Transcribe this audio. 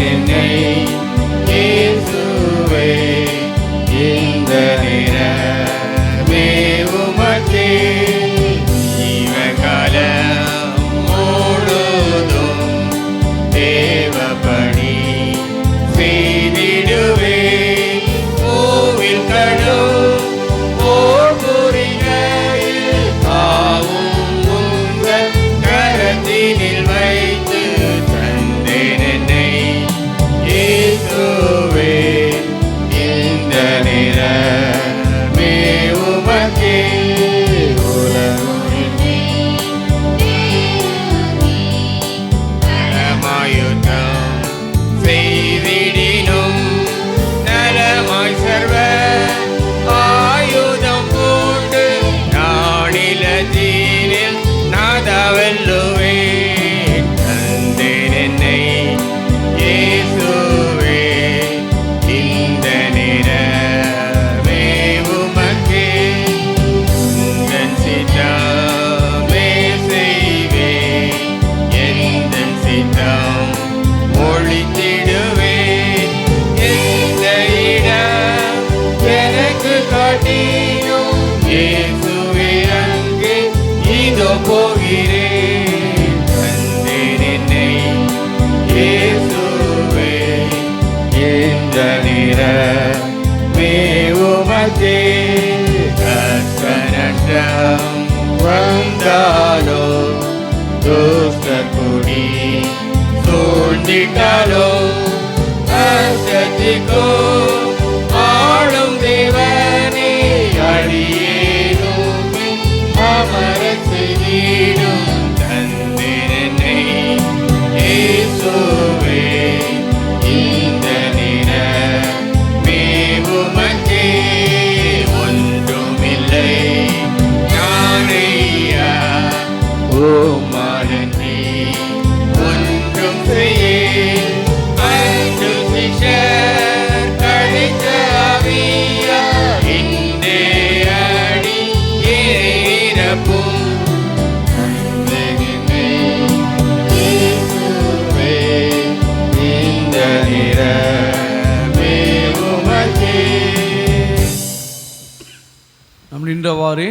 என்னை இயேசுவே இந்த நிறமே உமக்கே ஜீவகாலம் முழுதும் தேவபணி செய்திடுவே கோவில் கடும் ஓர்புரிகையில் ஆவும் உங்கள் கரத்தினில் வைத்து தந்தேன் என்னை இயேசுவே இந்த நிறமே உமக்கே நலமாயுத்தம் செய்திடினும் நலமாய் சர்வ ஆயுதம் கொண்டு நானிலத்தீனில் நாதவெல்லுவேன் தந்தேன் என்னை இயேசுவே இந்த நிறமே உமக்கே உந்தன் சித்தமே செய்வேன் எந்தன் சித்தம் ஒழித்திடுவேன் எந்த இடம் எனக்கு காட்டியும் இயேசுவே அங்கே இதோ போகிறேன் தந்தேன் என்னை இயேசுவே இந்த நிறமே உமக்கே கஷ்ட நஷ்டம் வந்தாலோ துஷ்ட குடி சூழ்ந்திட்டாலோ அசத்திக்கோ ஆளும் தேவனே அடியேனுமே அமரச் செய்திடும் தந்தேன் என்னை இயேசுவே இந்த நிறமே உமக்கே ஒன்றுமில்லை நானையா உம்மாலன்றி ஒன்றும் செய்யேன் அன்று சிஷ்யர் கழித்த ஆவியா இன்றே அடி இறப்பும் தந்தேன் என்னை இயேசுவே இந்த நிறமே உமக்கே. நம் நின்றவாறே